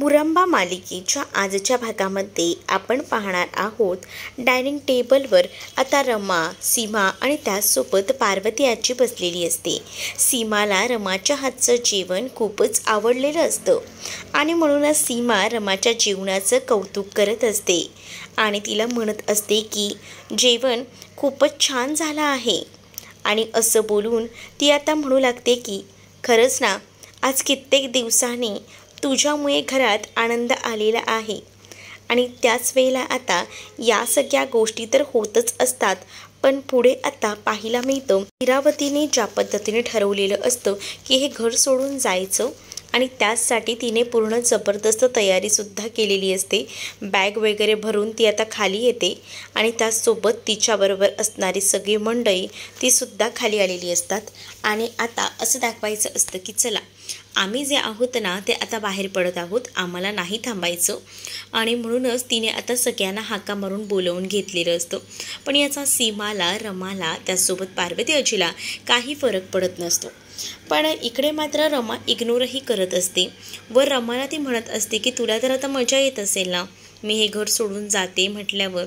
मुरंबा मालिकेच्या आजच्या भागामध्ये आपण पाहणार आहोत डायनिंग टेबलवर आता रमा, सीमा आणि त्याचसोबत पार्वती आजी बसलेली असते। सीमाला रमाच्या हातचं जेवण खूपच आवडलेलं असतं आणि म्हणूनच सीमा रमाच्या जेवणाचं कौतुक करत असते आणि तिला म्हणत असते की जेवण खूपच छान झालं आहे। आणि असं बोलून ती आता म्हणू लागते की खरंच ना, आज कित्येक दिवसांनी तुझ्यामुळे घरात आनंद आलेला आहे। आणि त्याच वेळेला आता या सगळ्या गोष्टी तर होतच असतात, पण पुढे आता पाहायला मिळतं इरावतीने ज्या पद्धतीने ठरवलेलं असतं की हे घर सोडून जायचं आणि त्याचसाठी तिने पूर्ण जबरदस्त तयारीसुद्धा केलेली असते। बॅग वगैरे भरून ती आता खाली येते आणि त्याचसोबत तिच्याबरोबर असणारी सगळी मंडळी तीसुद्धा खाली आलेली असतात आणि आता असं दाखवायचं असतं की चला आम्ही जे आहोत ना ते आता बाहेर पडत आहोत, आम्हाला नाही थांबायचं। आणि म्हणूनच तिने आता सगळ्यांना हाका मारून बोलवून घेतलेलं असतं। पण याचा सीमाला, रमाला, त्याचसोबत पार्वती आजीला काही फरक पडत नसतो। पण इकडे मात्र रमा इग्नोरही करत असते व रमाला ती म्हणत असते की तुला तर आता मजा येत असेल ना, मी हे घर सोडून जाते म्हटल्यावर।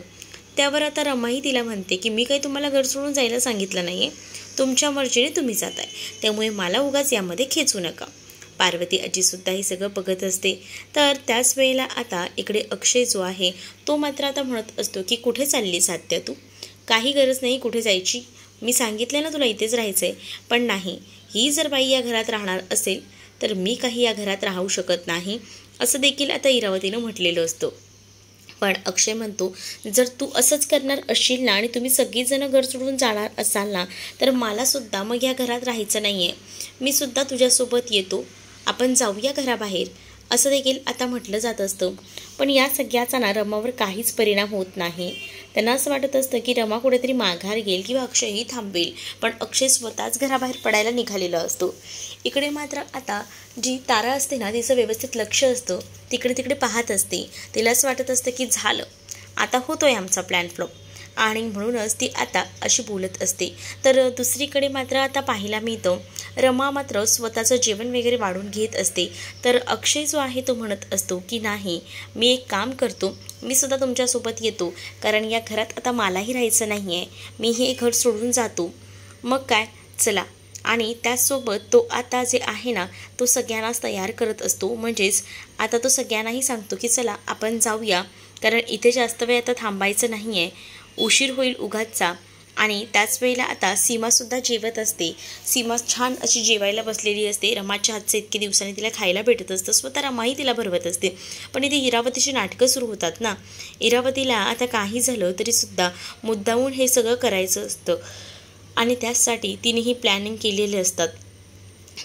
त्यावर आता रमाही तिला म्हणते की मी काही तुम्हाला घर सोडून जायला सांगितलं नाही आहे, तुमच्या मर्जीने तुम्ही जाताय, त्यामुळे मला उगाच यामध्ये खेचू नका। पार्वती आजीसुद्धा हे सगळं बघत असते। तर त्याच वेळेला आता इकडे अक्षय जो आहे तो मात्र आता म्हणत असतो की कुठे चालली साध्या तू, काही गरज नाही कुठे जायची, मी सांगितले ना तुला इथेच राहायचं आहे। पण नाही, ही जर बाई या घरात राहणार असेल तर मी काही या घरात राहू शकत नाही, असं देखील आता इरावतीनं म्हटलेलं असतं। पण अक्षय म्हणतो जर तू असंच करणार असशील ना आणि तुम्ही सगळीजणं घर सोडून जाणार असाल ना तर मलासुद्धा मग या घरात राहायचं नाही आहे, मी सुद्धा तुझ्यासोबत येतो, आपण जाऊया घराबाहेर, असं देखील आता म्हटलं जात असतं। पण या सगळ्याचा ना रमावर काहीच परिणाम होत नाही। त्यांना असं वाटत असतं की रमा कुठेतरी माघार घेईल किंवा अक्षयही थांबेल, पण अक्षय स्वतःच घराबाहेर पडायला निघालेला असतो। इकडे मात्र आता जी तारा असते ना तिचं व्यवस्थित लक्ष असतं, तिकडे तिकडे पाहत असते। तिला असं वाटत असतं की झालं, आता होतोय आमचा प्लॅन फ्लॉप, आणि म्हणूनच ती आता अशी बोलत असते। तर दुसरीकडे मात्र आता पाहायला मिळतं रमा मात्र स्वतःचं जेवण वगैरे वाढून घेत असते। तर अक्षय जो आहे तो म्हणत असतो की नाही, मी एक काम करतो, मी सुद्धा तुमच्यासोबत येतो, कारण या घरात आता मलाही राहायचं नाही आहे, मी हे घर सोडून जातो। मग काय, चला। आणि त्याचसोबत तो आता जे आहे ना तो सगळ्यांनाच तयार करत असतो, म्हणजेच आता तो सगळ्यांनाही सांगतो की चला आपण जाऊया, कारण इथे जास्त वेळ आता थांबायचं नाही आहे, उशीर होईल उगाचचा। आणि त्याच वेळेला आता सीमासुद्धा जेवत असते। सीमा छान अशी जेवायला बसलेली असते, रमाच्या हातचं इतके दिवसांनी तिला खायला भेटत असतं, स्वतः रमाही तिला भरवत असते। पण इथे इरावतीची नाटकं सुरू होतात ना, इरावतीला आता काही झालं तरीसुद्धा मुद्दामून हे सगळं करायचं असतं आणि त्याचसाठी तिनेही प्लॅनिंग केलेले असतात।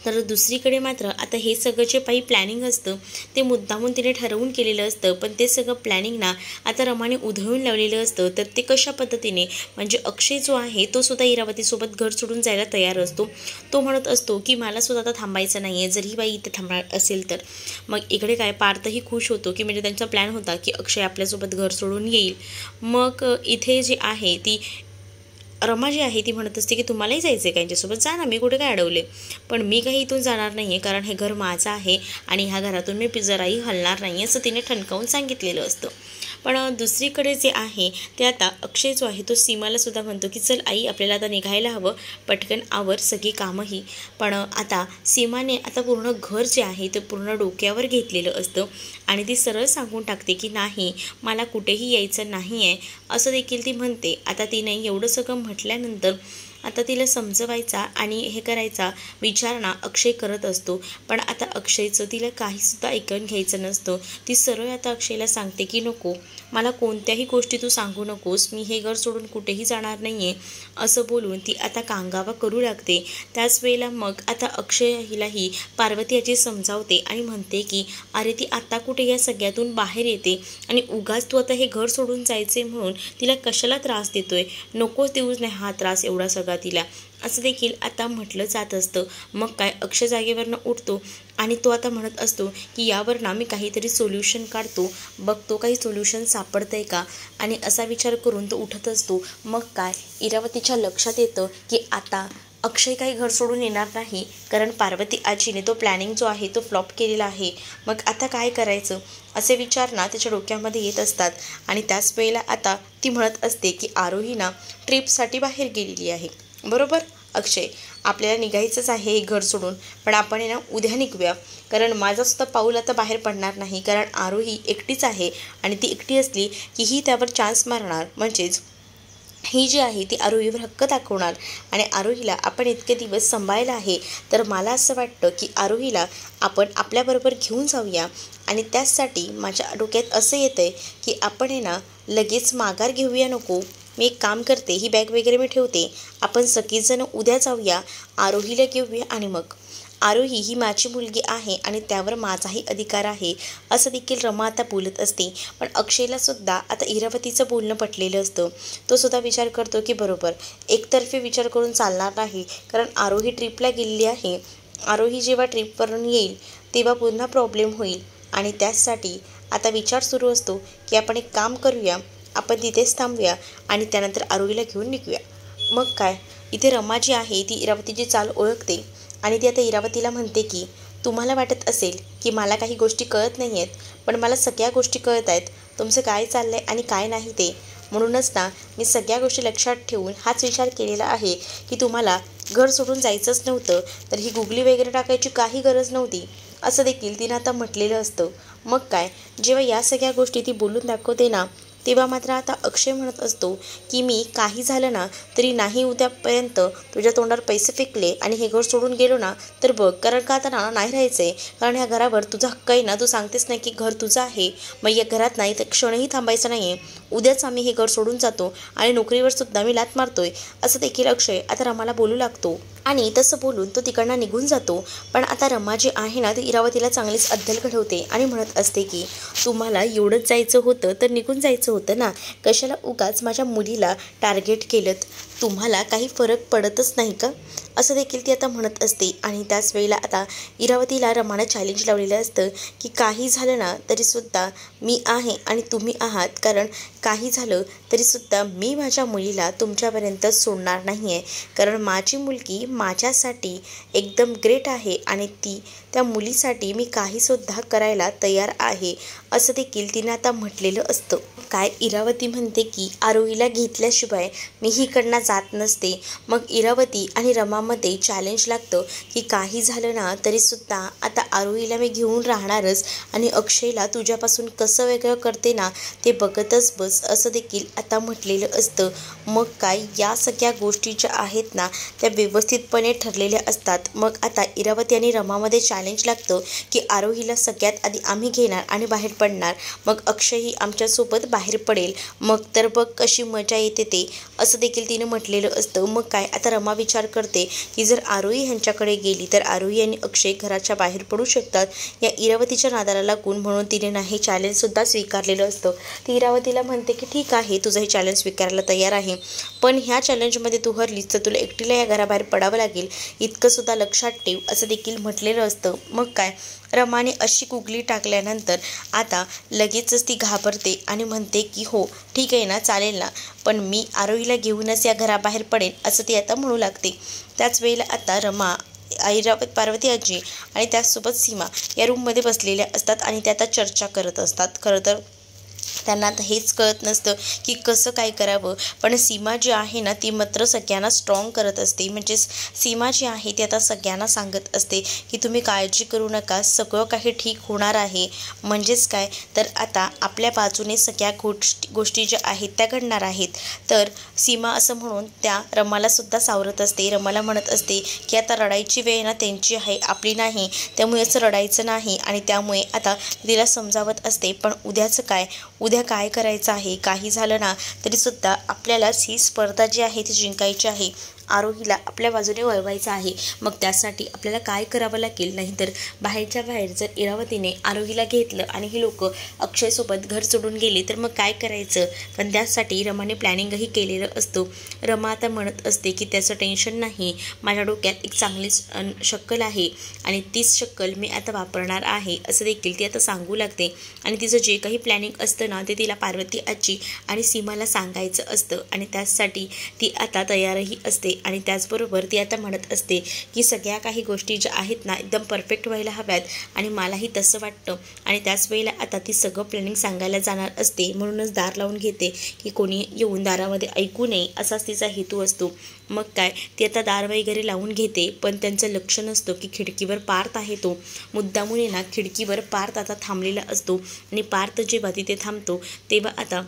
तर दुसरीकडे मात्र आता हे सगळं जे काही प्लॅनिंग असतं ते मुद्दामून तिने ठरवून केलेलं असतं, पण ते सगळं प्लॅनिंग ना आता रमाने उधळून लावलेलं असतं। तर ते कशा पद्धतीने, म्हणजे अक्षय जो आहे तो सुद्धा इरावतीसोबत घर सोडून जायला तयार असतो। तो म्हणत असतो की मला सुद्धा आता थांबायचं नाही आहे, जर ही बाई इथे थांबणार असेल तर। मग इकडे काय, पार्थही खुश होतो की म्हणजे त्यांचा प्लॅन होता की अक्षय आपल्यासोबत घर सोडून येईल। मग इथे जी आहे ती रमा जी आहे ती म्हणत असते की तुम्हालाही जायचं आहे का यांच्यासोबत, जा ना, मी कुठे काय अडवले, पण मी काही इथून जाणार नाही आहे, कारण हे घर माझं आहे आणि ह्या घरातून मी जराही हलणार नाही, असं तिने ठणकावून सांगितलेलं असतं। पण दुसरीकडे जे आहे ते आता अक्षय जो आहे तो सीमाला सुद्धा म्हणतो की चल आई, आपल्याला आता निघायला हवं, पटकन आवर सगळी कामंही। पण आता सीमाने आता पूर्ण घर जे आहे ते पूर्ण डोक्यावर घेतलेलं असतं आणि ती सरळ सांगून टाकते की नाही, मला कुठेही यायचं नाही आहे, असं देखील ती म्हणते। आता तिने एवढं सगळं म्हटल्यानंतर आता तिला समजवायचा आणि हे करायचा विचार ना अक्षय करत असतो, पण आता अक्षयचं तिला काहीसुद्धा ऐकून घ्यायचं नसतं। ती सरळ आता अक्षयला सांगते की नको, मला कोणत्याही गोष्टी तू सांगू नकोस, मी हे घर सोडून कुठेही जाणार नाही आहे, असं बोलून ती आता कांगावा करू लागते। त्याच वेळेला मग आता अक्षय हिलाही पार्वती आजी समजावते आणि म्हणते की अरे ती आता कुठे या सगळ्यातून बाहेर येते आणि उगाच तू आता हे घर सोडून जायचे म्हणून तिला कशाला त्रास देतोय, नकोच देऊच नाही हा त्रास एवढा सगळा तिला, असं देखील आता म्हटलं जात असतं। मग काय, अक्षय जागेवरनं उठतो आणि तो आता म्हणत असतो की यावर ना मी काहीतरी सोल्युशन काढतो, बघतो काही सोल्युशन सापडतंय का, आणि असा विचार करून तो उठत असतो। मग काय, इरावतीच्या लक्षात येतं की आता अक्षय काही घर सोडून येणार नाही, कारण पार्वती आजीने तो प्लॅनिंग जो आहे तो फ्लॉप केलेला आहे. मग आता काय करायचं असे विचार ना त्याच्या डोक्यामध्ये येत असतात. आणि त्याच वेळेला आता ती म्हणत असते की आरोही ना ट्रिपसाठी बाहेर गेलेली आहे. बरोबर अक्षय, आपल्याला निघायचंच आहे हे घर सोडून, पण आपण ना उद्या निघूया, कारण माझा सुद्धा पाऊल आता बाहेर पडणार नाही, कारण आरोही एकटीच आहे आणि ती एकटी असली की ही त्यावर चान्स मारणार, म्हणजेच ही जी आहे ती आरोहीवर हक्क दाखवणार. आणि आरोहीला आपण इतके दिवस सांभाळलं आहे, तर मला असं वाटतं की आरोहीला आपण आपल्याबरोबर घेऊन जाऊया. आणि त्याचसाठी माझ्या डोक्यात असं येतं आहे की आपण ना लगेच माघार घेऊया नको. मी एक काम करते, ही बॅग वगैरे मी ठेवते, आपण सगळीजणं उद्या जाऊया, आरोहीला घेऊया आणि मग आरोही ही माझी मुलगी आहे आणि त्यावर माझाही अधिकार आहे, असं देखील रमा आता बोलत असते. पण अक्षयला सुद्धा आता इरावतीचं बोलणं पटलेलं असतं. तो सुद्धा विचार करतो की बरोबर एकतर्फी विचार करून चालणार नाही, कारण आरोही ट्रिपला गेलेली आहे. आरोही जेव्हा ट्रिपवरून येईल तेव्हा पुन्हा प्रॉब्लेम होईल. आणि त्याचसाठी आता विचार सुरू असतो की आपण एक काम करूया, आपण तिथेच थांबूया आणि त्यानंतर आरोहीला घेऊन निघूया. मग काय, इथे रमा जी आहे ती इरावतीची चाल ओळखते आणि ती आता इरावतीला म्हणते की तुम्हाला वाटत असेल की मला काही गोष्टी कळत नाही आहेत, पण मला सगळ्या गोष्टी कळत आहेत, तुमचं काय चाललं आहे आणि काय नाही ते. म्हणूनच ना मी सगळ्या गोष्टी लक्षात ठेवून हाच विचार केलेला आहे की तुम्हाला घर सोडून जायचंच नव्हतं, तर ही गुगली वगैरे टाकायची काही गरज नव्हती, असं देखील तिनं आता म्हटलेलं असतं. मग काय, जेव्हा या सगळ्या गोष्टी ती बोलून दाखवते ना, तेव्हा मात्र आता अक्षय म्हणत असतो की मी काही झालं ना तरी नाही उद्यापर्यंत तुझ्या तोंडावर पैसे फेकले आणि हे घर सोडून गेलो ना तर बघ, कारण का आता ना नाही राहायचं आहे, कारण ह्या घरावर तुझा हक्क आहे ना, तू सांगतेस नाही की घर तुझं आहे, मग या घरात नाही तर क्षणही थांबायचं नाही आहे, उद्याच आम्ही हे घर सोडून जातो आणि नोकरीवर सुद्धा मी लाथ मारतोय, असं देखील अक्षय आता रमाला बोलू लागतो. आणि तसं बोलून तो तिकडनं निघून जातो. पण आता रमा जी आहे ना ती इरावतीला चांगलीच अद्दल घडवते आणि म्हणत असते की तुम्हाला एवढंच जायचं होतं तर निघून जायचं होतं ना, कशाला उगाच माझ्या मुलीला टार्गेट केलं, तुम्हाला काही फरक पडतच नाही का, असं देखील ती आता म्हणत असते. आणि त्याच वेळेला आता इरावतीला रमानं चॅलेंज लावलेलं असतं की काही झालं ना तरीसुद्धा मी आहे आणि तुम्ही आहात, कारण काही झालं तरीसुद्धा मी माझ्या मुलीला तुमच्यापर्यंत सोडणार नाही आहे, कारण माझी मुलगी माझ्यासाठी एकदम ग्रेट आहे आणि त्या मुलीसाठी मी काहीसुद्धा करायला तयार आहे, असं देखील तिने आता म्हटलेलं असतं. काय इरावती म्हणते की आरोहीला घेतल्याशिवाय मी हिकडनं जात नसते. मग इरावती आणि रमामध्ये चॅलेंज लागतं की काही झालं ना तरीसुद्धा आता आरोहीला मी घेऊन राहणारच आणि अक्षयला तुझ्यापासून कसं वेगळं करते ना ते बघतच बस, असं देखील आता म्हटलेलं असतं. मग काय, या सगळ्या गोष्टी ज्या आहेत ना त्या व्यवस्थितपणे ठरलेल्या असतात. मग आता इरावती आणि रमामध्ये चॅलेंज लागतं की आरोहीला सगळ्यात आधी आम्ही घेणार आणि बाहेर पडणार, मग अक्षयही आमच्यासोबत बाहेर पडेल, मग तर बघ कशी मजा येते ते, असं देखील तिने म्हटलेलं असतं. मग काय, आता रमा विचार करते की जर आरोही ह्यांच्याकडे गेली तर आरोही आणि अक्षय घराच्या बाहेर पडू शकतात, या इरावतीच्या नादाला लागून, म्हणून तिने ना हे चॅलेंजसुद्धा स्वीकारलेलं असतं. ती इरावतीला म्हणते की ठीक आहे, तुझं हे चॅलेंज स्वीकारायला तयार आहे, पण ह्या चॅलेंजमध्ये तू हरलीस तर तुला एकटीला या घराबाहेर पडावं लागेल, इतकंसुद्धा लक्षात ठेव, असं देखील म्हटलेलं असतं. मग काय, रमाने अशी गुगली टाकल्यानंतर आता लगेचच ती घाबरते आणि म्हणते की हो ठीक आहे ना, चालेल ना, पण मी आरोहीला घेऊनच या घराबाहेर पडेन, असं ती आता म्हणू लागते. त्याच वेळेला आता रमा, पार्वती आजी आणि त्याचसोबत सीमा या रूममध्ये बसलेल्या असतात आणि त्या आता चर्चा करत असतात. खरं तर त्यांना आता हेच कळत नसतं की कसं काय करावं, पण सीमा जी आहे ना ती मात्र सगळ्यांना स्ट्रॉंग करत असते. म्हणजेच सीमा जी आहे ती आता सगळ्यांना सांगत असते की तुम्ही काळजी करू नका, सगळं काही ठीक होणार आहे. म्हणजेच काय, तर आता आपल्या बाजूने सगळ्या गोष्टी ज्या आहेत त्या घडणार आहेत. तर सीमा असं म्हणून त्या रमाला सुद्धा सावरत असते. रमाला म्हणत असते की आता रडायची वेळ ना त्यांची आहे, आपली नाही, त्यामुळे असं रडायचं नाही. आणि त्यामुळे आता तिला समजावत असते, पण उद्याचं काय, उद्या काय करायचं आहे, काही झालं ना तरीसुद्धा आपल्यालाच ही स्पर्धा जी आहे ती जिंकायची आहे, आरोहीला आपल्या बाजूने वळवायचं आहे. मग त्यासाठी आपल्याला काय करावं लागेल, नाहीतर बाहेरच्या बाहेर जर इरावतीने आरोहीला घेतलं आणि ही लोक अक्षयसोबत घर सोडून गेली तर मग काय करायचं. पण त्यासाठी रमाने प्लॅनिंगही केलेलं असतं. रमा आता म्हणत असते की त्याचं टेन्शन नाही, माझ्या डोक्यात एक चांगलीच शक्कल आहे आणि तीच शक्कल मी आता वापरणार आहे, असं देखील ती आता सांगू लागते. आणि तिचं जे काही प्लॅनिंग असतं ना ते तिला पार्वती आजी आणि सीमाला सांगायचं असतं आणि त्यासाठी ती आता तयारही असते. आणि त्याचबरोबर ती आता म्हणत असते की सगळ्या काही गोष्टी ज्या आहेत ना एकदम परफेक्ट व्हायला हव्यात आणि मलाही तसं वाटतं. आणि त्याच वेळेला आता ती सगळं प्लॅनिंग सांगायला जाणार असते, म्हणूनच दार लावून घेते की कोणी येऊन दारामध्ये ऐकू नये असाच तिचा हेतू असतो. मग काय ती आता दार वगैरे लावून घेते, पण त्यांचं लक्ष नसतं की खिडकीवर पार्थ आहे. तो मुद्दामून ना खिडकीवर पार्थ आता थांबलेला असतो आणि पार्थ जेव्हा तिथे थांबतो तेव्हा आता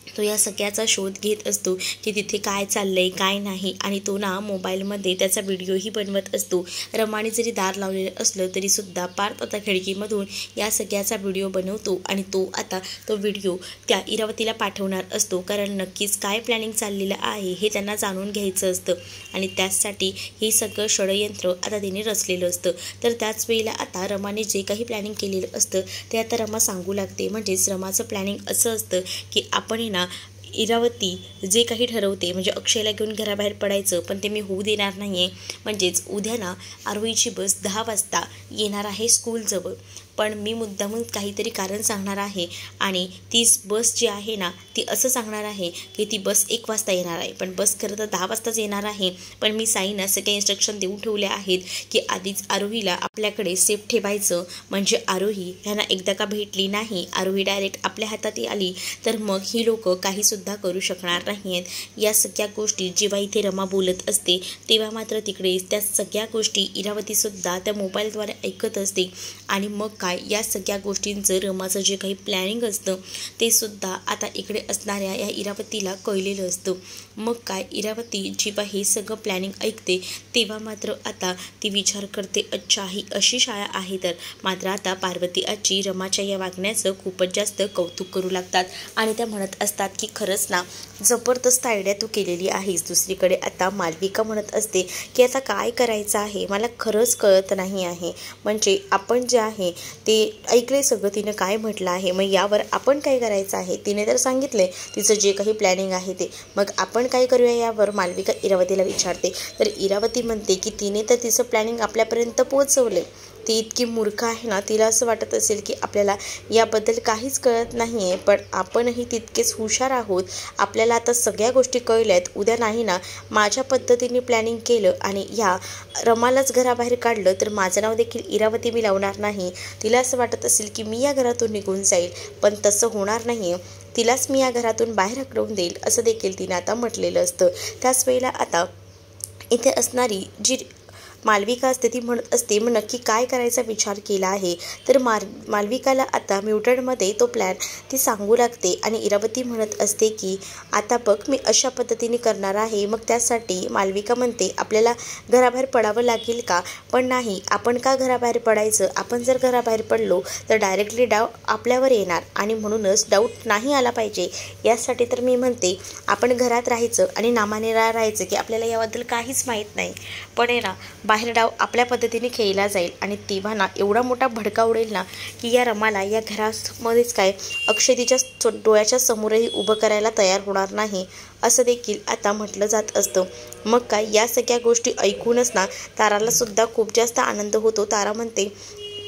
तो या सगळ्याचा शोध घेत असतो की तिथे काय चाललंय काय नाही. आणि तो ना मोबाईलमध्ये त्याचा व्हिडिओही बनवत असतो. रमाने जरी दार लावलेलं असलं तरीसुद्धा पार्थ आता खिडकीमधून या सगळ्याचा व्हिडिओ बनवतो आणि तो आता तो व्हिडिओ त्या इरावतीला पाठवणार असतो, कारण नक्कीच काय प्लॅनिंग चाललेलं आहे हे त्यांना जाणून घ्यायचं असतं आणि त्याचसाठी हे सगळं षडयंत्र आता तिने रचलेलं असतं. तर त्याच वेळेला आता रमाने जे काही प्लॅनिंग केलेलं असतं ते आता रमा सांगू लागते. म्हणजेच रमाचं प्लॅनिंग असं असतं की आपण ना इरावती जे काही ठरवते म्हणजे अक्षयला घेऊन घराबाहेर पडायचं, पण ते मी होऊ देणार नाही आहे. म्हणजेच उद्या ना आरोहीची बस 10 वाजता येणार आहे स्कूलजवळ, पण मी मुद्दामून काहीतरी कारण सांगणार आहे आणि ती बस जी आहे ना ती असं सांगणार आहे की ती बस 1 वाजता येणार आहे, पण बस खरं तर 10 वाजताच येणार आहे. पण मी साईना सगळे इन्स्ट्रक्शन देऊन ठेवले आहेत की आधीच आरोहीला आपल्याकडे सेफ ठेवायचं, म्हणजे आरोही ह्यांना एकदा का भेटली नाही, आरोही डायरेक्ट आपल्या हातात आली तर मग ही लोक काहीसुद्धा करू शकणार नाही आहेत. या सगळ्या गोष्टी जेव्हा इथे रमा बोलत असते तेव्हा मात्र तिकडे त्या सगळ्या गोष्टी इरावतीसुद्धा त्या मोबाईलद्वारे ऐकत असते. आणि मग काय या सगळ्या गोष्टींचं रमाचं जे काही प्लॅनिंग असतं ते सुद्धा आता इकडे असणाऱ्या या इरावतीला कळलेलं असतं. मग काय इरावती जेव्हा हे सगळं प्लॅनिंग ऐकते तेव्हा मात्र आता ती विचार करते, अच्छा ही अशी शाळा आहे तर. मात्र आता पार्वती आजी रमाच्या या वागण्याचं खूपच जास्त कौतुक करू लागतात आणि त्या म्हणत असतात की खरंच ना जबरदस्त आयडिया तू केलेली आहेस. दुसरीकडे आता मालविका म्हणत असते की आता काय करायचं आहे मला खरंच कळत नाही आहे. म्हणजे आपण जे आहे ते ऐकले सगळं, तिनं काय म्हटलं आहे, मग यावर आपण काय करायचं आहे. तिने तर सांगितले तिचं जे काही प्लॅनिंग आहे ते, मग आपण काय करूया यावर मालविका इरावतीला विचारते. तर इरावती म्हणते की तिने तर तिचं प्लॅनिंग आपल्यापर्यंत पोहोचवले. ती इतकी मूर्ख आहे ना, तिला असं वाटत असेल की आपल्याला याबद्दल काहीच कळत नाही आहे, पण आपणही तितकेच हुशार आहोत. आपल्याला आता सगळ्या गोष्टी कळल्यात. उद्या नाही ना माझ्या पद्धतीने प्लॅनिंग केलं आणि या रमालाच घराबाहेर काढलं तर माझं नाव देखील इरावती मी लावणार नाही. तिला असं वाटत असेल की मी या घरातून निघून जाईल, पण तसं होणार नाही. तिलाच मी या घरातून बाहेर हकलवून देईल असं देखील तिने आता म्हटलेलं असतं. त्याच वेळेला आता इथे असणारी जी मालविका असते ती म्हणत असते मग नक्की काय करायचा विचार केला आहे. तर मालविकाला आता म्युटेडमध्ये तो प्लॅन ती सांगू लागते आणि इरावती म्हणत असते की आता बघ मी अशा पद्धतीने करणार आहे. मग त्यासाठी मालविका म्हणते आपल्याला घराबाहेर पडावं लागेल का, पण नाही आपण का घराबाहेर पडायचं. आपण जर घराबाहेर पडलो तर डायरेक्टली डाऊट आपल्यावर येणार आणि म्हणूनच डाऊट नाही आला पाहिजे. यासाठी तर मी म्हणते आपण घरात राहायचं आणि नामाने राहायचं की आपल्याला याबद्दल काहीच माहीत नाही, पण आहे ना बाहेर डाव आपल्या पद्धतीने खेळला जाईल आणि तेव्हा ना एवढा मोठा भडका उडेल ना की या रमाला या घरामध्येच काय अक्षय तिच्या डोळ्याच्या समोरही उभं करायला तयार होणार नाही असं देखील आता म्हटलं जात असतं. मग काय या सगळ्या गोष्टी ऐकूनच ना ताराला सुद्धा खूप जास्त आनंद होतो. तारा म्हणते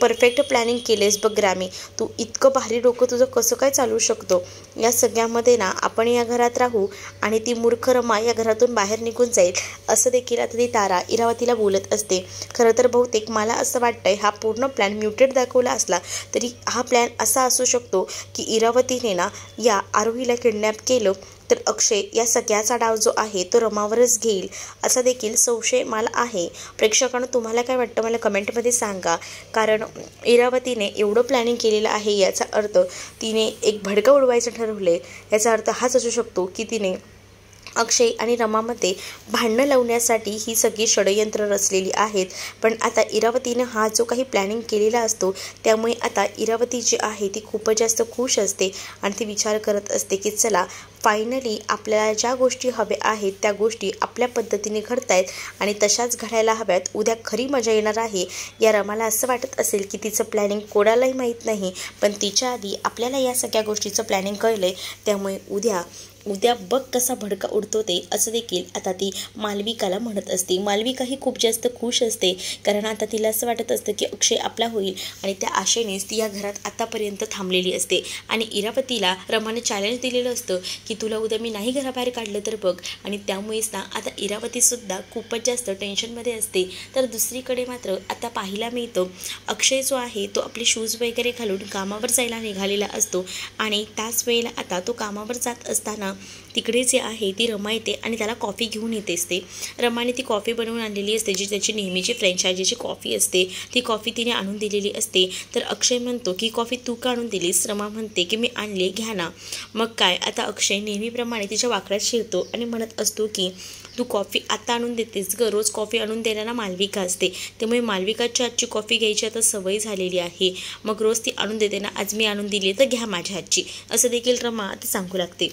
परफेक्ट प्लॅनिंग केलेस बघ ग्रामी, तू इतकं भारी डोकं तुझं कसं काय चालू शकतो. या सगळ्यामध्ये ना आपण या घरात राहू आणि ती मूर्ख रमा या घरातून बाहेर निघून जाईल असं देखील आता ती तारा इरावतीला बोलत असते. खरं तर बहुतेक मला असं वाटतंय हा पूर्ण प्लॅन म्युटेड दाखवला असला तरी हा प्लॅन असा असू शकतो की इरावतीने ना या आरोहीला किडनॅप केलं तर अक्षय या सगळ्याचा डाव जो आहे तो रमावरच घेईल असा देखील संशय मला आहे. प्रेक्षकांनो तुम्हाला काय वाटतं मला कमेंटमध्ये सांगा, कारण इरावतीने एवढं प्लॅनिंग केलेलं आहे याचा अर्थ तिने एक भडका उडवायचं ठरवले. याचा अर्थ हाच असू शकतो की तिने अक्षय आणि रमामध्ये भांडणं लावण्यासाठी ही सगळी षडयंत्र रचलेली आहेत. पण आता इरावतीने हा जो काही प्लॅनिंग केलेला असतो त्यामुळे आता इरावती जी आहे ती खूपच जास्त खुश असते आणि ती विचार करत असते की चला फायनली आपल्याला ज्या गोष्टी हव्या आहेत त्या गोष्टी आपल्या पद्धतीने घडतायत आणि तशाच घडायला हव्यात. उद्या खरी मजा येणार आहे. या रमाला असं वाटत असेल की तिचं प्लॅनिंग कोणालाही माहीत नाही, पण तिच्या आधी आपल्याला या सगळ्या गोष्टीचं प्लॅनिंग कळलं आहे, त्यामुळे उद्या उद्या बघ कसा भडका उडतो ते, असं देखील आता ती मालविकाला म्हणत असते. मालविका ही खूप जास्त खुश असते, कारण आता तिला असं वाटत असतं की अक्षय आपला होईल आणि त्या आशेनेच ती या घरात आतापर्यंत थांबलेली असते. आणि इरावतीला रमाने चॅलेंज दिलेलं असतं की तुला उद्या मी नाही घराबाहेर काढलं तर बघ. आणि त्यामुळेच ना आता इरावतीसुद्धा खूपच जास्त टेन्शनमध्ये असते. तर दुसरीकडे मात्र आता पाहायला मिळतं अक्षय जो आहे तो आपले शूज वगैरे घालून कामावर जायला निघालेला असतो. आणि त्याच वेळेला आता तो कामावर जात असताना तिकडे जे आहे ती रमा येते आणि त्याला कॉफी घेऊन येते असते. रमाने ती कॉफी बनवून आणलेली असते, जी त्याची नेहमीची फ्रँचायझीची कॉफी असते. ती कॉफी तिने आणून दिलेली असते. तर अक्षय म्हणतो की कॉफी तू का आणून दिलीस? रमा म्हणते की मी आणली, घ्या ना. मग काय, आता अक्षय नेहमीप्रमाणे तिच्या वाकड्यात शिरतो आणि म्हणत असतो की तू कॉफी आता आणून देतेस ग, रोज कॉफी आणून द्यायला मालविका असते, त्यामुळे मालविकाच्या हातची कॉफी घ्यायची आता सवय झालेली आहे. मग रोज ती आणून देते ना, आज मी आणून दिली तर घ्या माझ्या हातची, असं देखील रमा आता सांगू लागते.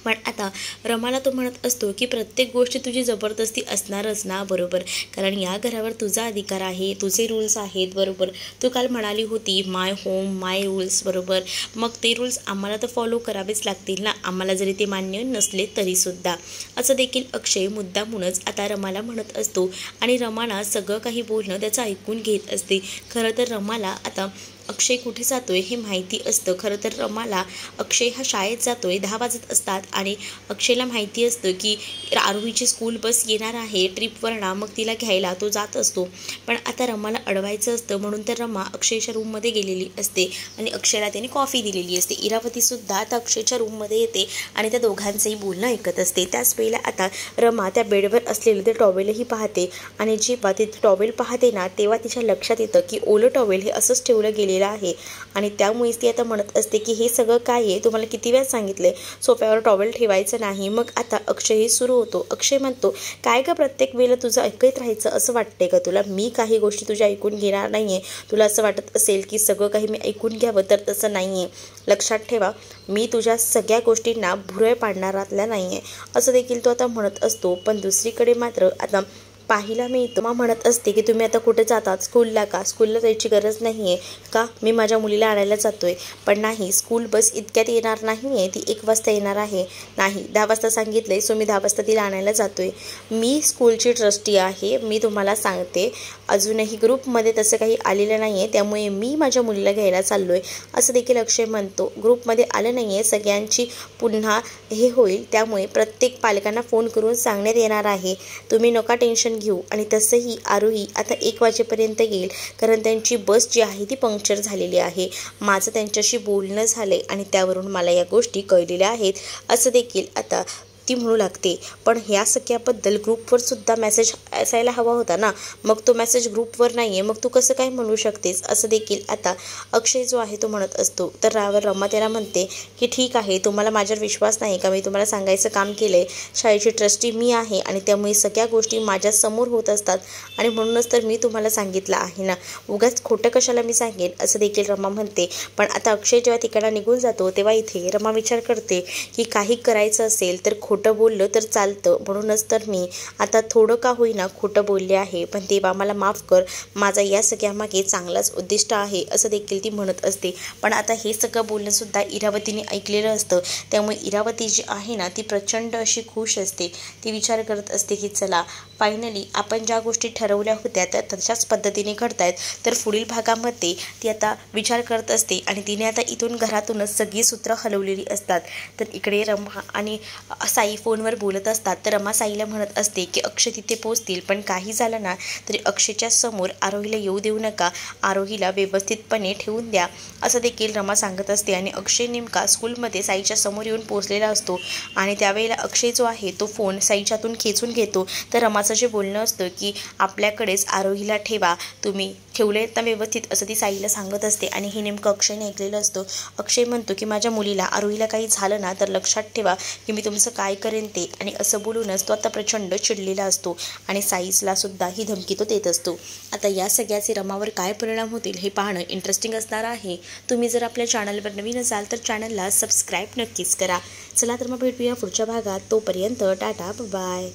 पण आता रमाला तो म्हणत असतो की प्रत्येक गोष्टी तुझी जबरदस्ती असणारच ना, बरोबर, कारण या घरावर तुझा अधिकार आहे, तुझे रूल्स आहेत, बरोबर. तू काल म्हणाली होती माय होम माय रूल्स, बरोबर. मग ते रूल्स आम्हाला तर फॉलो करावेच लागतील ना, आम्हाला जरी ते मान्य नसले तरीसुद्धा, असं देखील अक्षय मुद्दामूनच आता रमाला म्हणत असतो. आणि रमाला सगळं काही बोलणं त्याचं ऐकून घेत असते. खरं तर रमाला आता अक्षय कुठे जातोय हे माहिती असतं. खरं तर रमाला अक्षय हा शाळेत जातोय, 10 वाजत असतात आणि अक्षयला माहिती असतं की आरोहीची स्कूल बस येणार आहे ट्रिपवर ना, मग तिला घ्यायला तो जात असतो. पण आता रमाला अडवायचं असतं, म्हणून तर रमा अक्षयच्या रूममध्ये गेलेली असते आणि अक्षयला त्याने कॉफी दिलेली असते. इरावतीसुद्धा आता अक्षयच्या रूममध्ये येते आणि त्या दोघांचंही बोलणं ऐकत असते. त्याच वेळेला आता रमा त्या बेडवर असलेलं ते टॉवेलही पाहते आणि जेव्हा ते टॉवेल पाहते ना, तेव्हा तिच्या लक्षात येतं की ओलं टॉवेल हे असंच ठेवलं गेलेलं आहे. आणि त्यामुळेच ती आता म्हणत असते की हे सगळं काय आहे, तुम्हाला किती वेळा सांगितलंय सोफ्यावर टॉवेल ठेवायचं नाही. मग आता अक्षय सुरू होतो. अक्षय म्हणतो काय का प्रत्येक वेळेला तुझं ऐकत राहायचं असं वाटतंय का तुला? मी काही गोष्टी तुझ्या ऐकून घेणार नाहीये. तुला असं वाटत असेल की सगळं काही मी ऐकून घ्यावं, तर तसं नाहीये. लक्षात ठेवा, मी तुझ्या सगळ्या गोष्टींना भुरळ पाडणारातल्या नाहीये, असं देखील तो आता म्हणत असतो. पण दुसरीकडे मात्र आता पाहिला मिळतं मग म्हणत असते की तुम्ही आता कुठे जातात? स्कूलला का? स्कूलला जायची गरज नाही आहे का? मी माझ्या मुलीला आणायला जातोय. पण नाही, स्कूल बस इतक्यात येणार नाही आहे, ती 1 वाजता येणार आहे. नाही, 10 वाजता सांगितलंय, सो मी 10 वाजता तिला आणायला जातोय. मी स्कूलची ट्रस्टी आहे, मी तुम्हाला सांगते. अजूनही ग्रुपमध्ये तसं काही आलेलं नाही आहे, त्यामुळे मी माझ्या मुलीला घ्यायला चाललोय, असं देखील अक्षय म्हणतो. ग्रुपमध्ये आलं नाही आहे, सगळ्यांची पुन्हा हे होईल, त्यामुळे प्रत्येक पालकांना फोन करून सांगण्यात येणार आहे. तुम्ही नका टेन्शन घेऊ. आणि तसंही आरोही आता 1 वाजेपर्यंत येईल, कारण त्यांची बस जी आहे ती पंक्चर झालेली आहे. माझं त्यांच्याशी बोलणं झालंय आणि त्यावरून मला या गोष्टी कळलेल्या आहेत, असं देखील आता ती म्हणू लागते. पण ह्या सगळ्याबद्दल ग्रुपवर सुद्धा मेसेज असायला हवा होता ना, मग तो मेसेज ग्रुपवर नाही आहे, मग तू कसं काय म्हणू शकतेस, असं देखील आता अक्षय जो आहे तो म्हणत असतो. तर रमा त्याला म्हणते की ठीक आहे, तुम्हाला माझ्यावर विश्वास नाही का? मी तुम्हाला सांगायचं काम केलं आहे. शाळेची ट्रस्टी मी आहे आणि त्यामुळे सगळ्या गोष्टी माझ्यासमोर होत असतात आणि म्हणूनच तर मी तुम्हाला सांगितलं आहे ना, उगाच खोटं कशाला मी सांगेन, असं देखील रमा म्हणते. पण आता अक्षय जेव्हा तिकडं निघून जातो तेव्हा इथे रमा विचार करते की काही करायचं असेल तर खोटं बोललं तर चालतं, म्हणूनच तर मी आता थोडं का होईना खोटं बोलले आहे. पण देवा मला माफ कर, माझा या सगळ्यामागे चांगलाच उद्दिष्ट आहे, असं देखील ती म्हणत असते. पण आता हे सगळं बोलणंसुद्धा इरावतीने ऐकलेलं असतं, त्यामुळे इरावती जी आहे ना ती प्रचंड अशी खुश असते. ती विचार करत असते की चला, फायनली आपण ज्या गोष्टी ठरवल्या होत्या त्या तशाच पद्धतीने घडतायत. तर पुढील भागामध्ये ती आता विचार करत असते आणि तिने आता इथून घरातूनच सगळी सूत्र हलवलेली असतात. तर इकडे रमा आणि साई फोनवर बोलत असतात. तर रमा साईला म्हणत असते की अक्षय तिथे पोहोचतील, पण काही झालं ना तरी अक्षयच्या समोर आरोहीला येऊ देऊ नका, आरोहीला व्यवस्थितपणे ठेवून द्या, असं देखील रमा सांगत असते. आणि अक्षय नेमका स्कूलमध्ये साईच्या समोर येऊन पोहोचलेला असतो आणि त्यावेळेला अक्षय जो आहे तो फोन साईच्यातून खेचून घेतो. तर रमाचं जे बोलणं असतं की आपल्याकडेच आरोहीला ठेवा, तुम्ही ठेवले तर व्यवस्थित, असं ती साईला सांगत असते. आणि हे नेमकं अक्षयने ऐकलेलं असतं. अक्षय म्हणतो की माझ्या मुलीला आरोहीला काही झालं ना तर लक्षात ठेवा की मी तुमचं काय करेन ते. आणि असं बोलूनच तो आता प्रचंड चिडलेला असतो आणि साईजला सुद्धा ही धमकी तो देत असतो. आता या सगळ्याचे रमावर काय परिणाम होतील हे पाहणं इंटरेस्टिंग असणार आहे. तुम्ही जर आपल्या चॅनलवर नवीन असाल तर चॅनलला सबस्क्राईब नक्कीच करा. चला तर मग भेटूया पुढच्या भागात. तोपर्यंत टाटा, बाय.